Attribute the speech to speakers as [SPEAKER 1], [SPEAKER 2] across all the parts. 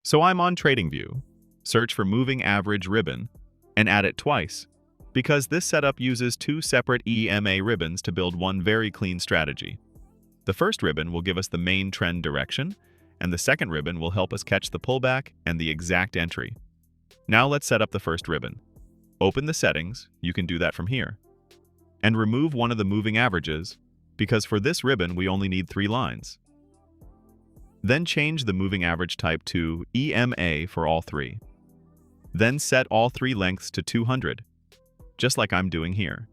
[SPEAKER 1] So I'm on TradingView, search for moving average ribbon, and add it twice, because this setup uses two separate EMA ribbons to build one very clean strategy. The first ribbon will give us the main trend direction, and the second ribbon will help us catch the pullback and the exact entry. Now let's set up the first ribbon. Open the settings, you can do that from here, and remove one of the moving averages, because for this ribbon we only need 3 lines. Then change the moving average type to EMA for all 3. Then set all 3 lengths to 200, just like I'm doing here.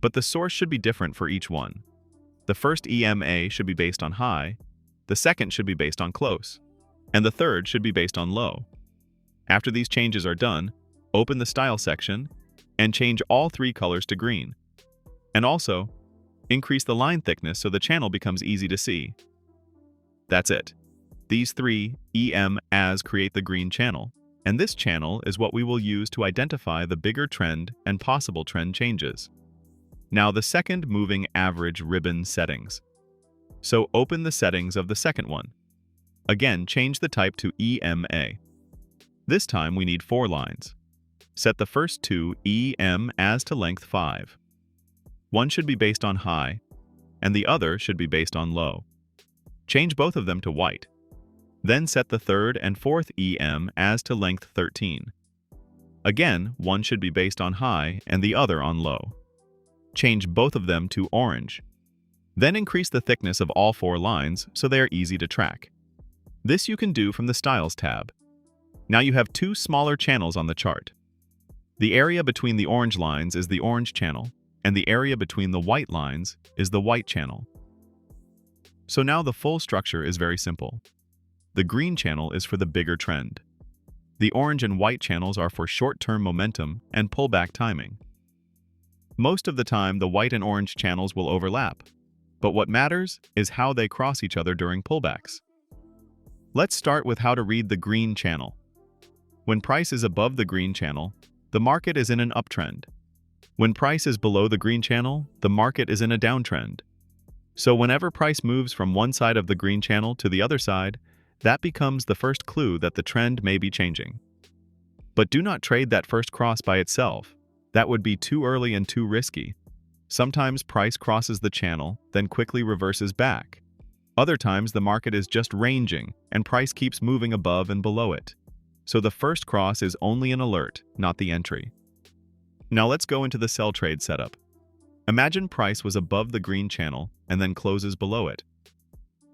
[SPEAKER 1] But the source should be different for each one. The first EMA should be based on high, the second should be based on close, and the third should be based on low. After these changes are done, open the Style section and change all 3 colors to green. And also, increase the line thickness so the channel becomes easy to see. That's it. These 3 EMAs create the green channel, and this channel is what we will use to identify the bigger trend and possible trend changes. Now the second moving average ribbon settings. So open the settings of the second one. Again, change the type to EMA. This time we need 4 lines. Set the first 2 EMAs to length 5. One should be based on high, and the other should be based on low. Change both of them to white. Then set the third and fourth EMAs to length 13. Again, one should be based on high and the other on low. Change both of them to orange. Then increase the thickness of all 4 lines so they are easy to track. This you can do from the Styles tab. Now you have 2 smaller channels on the chart. The area between the orange lines is the orange channel, and the area between the white lines is the white channel. So now the full structure is very simple. The green channel is for the bigger trend. The orange and white channels are for short-term momentum and pullback timing. Most of the time, the white and orange channels will overlap, but what matters is how they cross each other during pullbacks. Let's start with how to read the green channel. When price is above the green channel, the market is in an uptrend. When price is below the green channel, the market is in a downtrend. So whenever price moves from one side of the green channel to the other side, that becomes the first clue that the trend may be changing. But do not trade that first cross by itself. That would be too early and too risky. Sometimes price crosses the channel, then quickly reverses back. Other times the market is just ranging, and price keeps moving above and below it. So the first cross is only an alert, not the entry. Now let's go into the sell trade setup. Imagine price was above the green channel and then closes below it.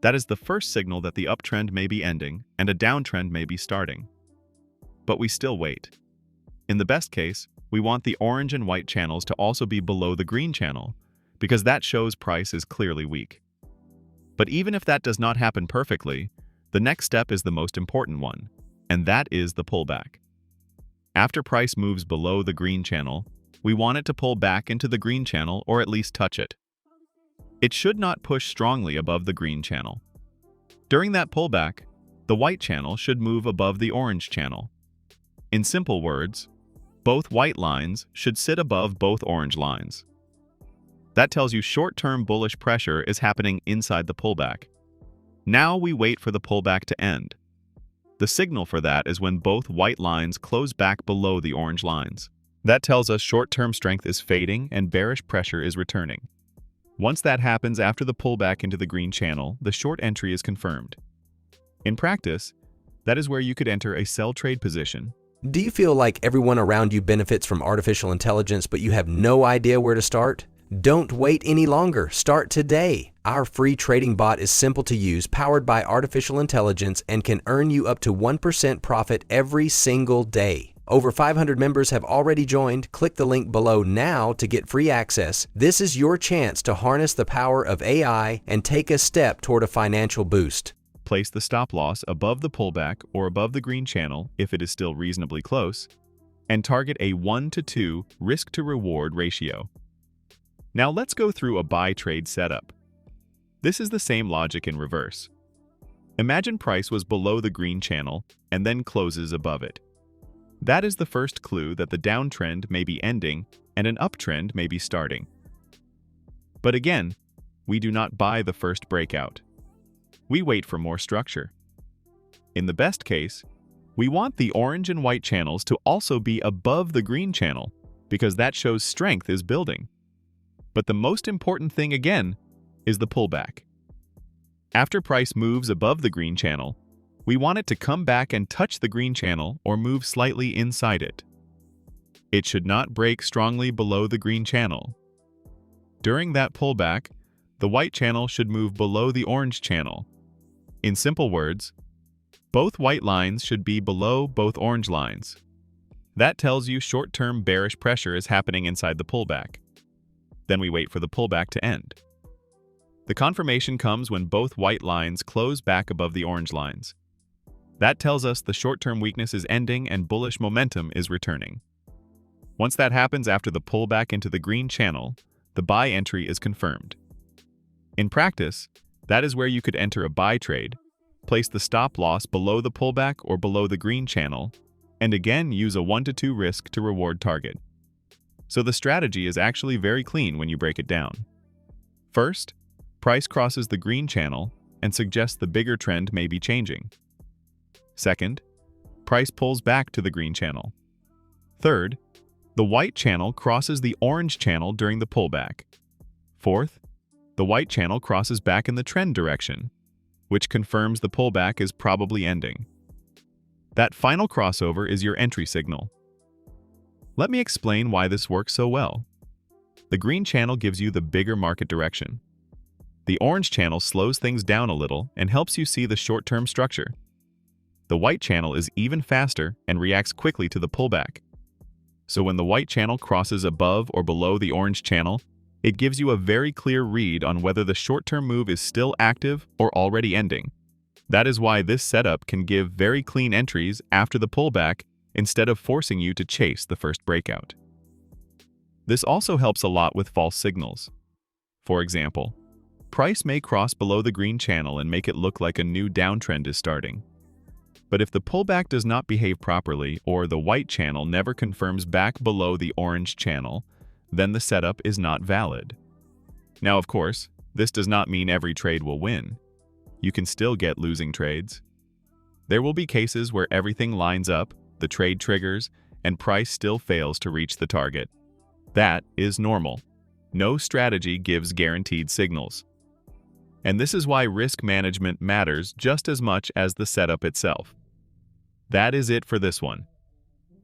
[SPEAKER 1] That is the first signal that the uptrend may be ending and a downtrend may be starting. But we still wait. In the best case, we want the orange and white channels to also be below the green channel, because that shows price is clearly weak. But even if that does not happen perfectly, the next step is the most important one, and that is the pullback. After price moves below the green channel, we want it to pull back into the green channel or at least touch it. It should not push strongly above the green channel. During that pullback, the white channel should move above the orange channel. In simple words, both white lines should sit above both orange lines. That tells you short-term bullish pressure is happening inside the pullback. Now we wait for the pullback to end. The signal for that is when both white lines close back below the orange lines. That tells us short-term strength is fading and bearish pressure is returning. Once that happens after the pullback into the green channel, the short entry is confirmed. In practice, that is where you could enter a sell trade position.
[SPEAKER 2] Do you feel like everyone around you benefits from artificial intelligence, but you have no idea where to start? Don't wait any longer. Start today. Our free trading bot is simple to use, powered by artificial intelligence, and can earn you up to 1% profit every single day. Over 500 members have already joined. Click the link below now to get free access. This is your chance to harness the power of AI and take a step toward a financial boost.
[SPEAKER 1] Place the stop loss above the pullback or above the green channel if it is still reasonably close, and target a 1-to-2 risk-to-reward ratio. Now let's go through a buy trade setup. This is the same logic in reverse. Imagine price was below the green channel and then closes above it. That is the first clue that the downtrend may be ending and an uptrend may be starting. But again, we do not buy the first breakout. We wait for more structure. In the best case, we want the orange and white channels to also be above the green channel because that shows strength is building. But the most important thing again is the pullback. After price moves above the green channel, we want it to come back and touch the green channel or move slightly inside it. It should not break strongly below the green channel. During that pullback, the white channel should move below the orange channel. In simple words, both white lines should be below both orange lines. That tells you short-term bearish pressure is happening inside the pullback. Then we wait for the pullback to end. The confirmation comes when both white lines close back above the orange lines. That tells us the short-term weakness is ending and bullish momentum is returning. Once that happens after the pullback into the green channel, the buy entry is confirmed. In practice, that is where you could enter a buy trade, place the stop loss below the pullback or below the green channel, and again use a 1-to-2 risk to reward target. So the strategy is actually very clean when you break it down. First, price crosses the green channel and suggests the bigger trend may be changing. Second, price pulls back to the green channel. Third, the white channel crosses the orange channel during the pullback. Fourth, the white channel crosses back in the trend direction, which confirms the pullback is probably ending. That final crossover is your entry signal. Let me explain why this works so well. The green channel gives you the bigger market direction. The orange channel slows things down a little and helps you see the short-term structure. The white channel is even faster and reacts quickly to the pullback. So when the white channel crosses above or below the orange channel, it gives you a very clear read on whether the short-term move is still active or already ending. That is why this setup can give very clean entries after the pullback instead of forcing you to chase the first breakout. This also helps a lot with false signals. For example, price may cross below the green channel and make it look like a new downtrend is starting. But if the pullback does not behave properly or the white channel never confirms back below the orange channel, then the setup is not valid. Now, of course, this does not mean every trade will win. You can still get losing trades. There will be cases where everything lines up, the trade triggers, and price still fails to reach the target. That is normal. No strategy gives guaranteed signals. And this is why risk management matters just as much as the setup itself. That is it for this one.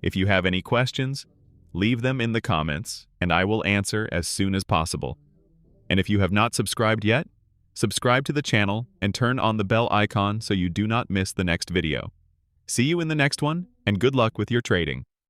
[SPEAKER 1] If you have any questions, leave them in the comments, and I will answer as soon as possible. And if you have not subscribed yet, subscribe to the channel and turn on the bell icon so you do not miss the next video. See you in the next one, and good luck with your trading.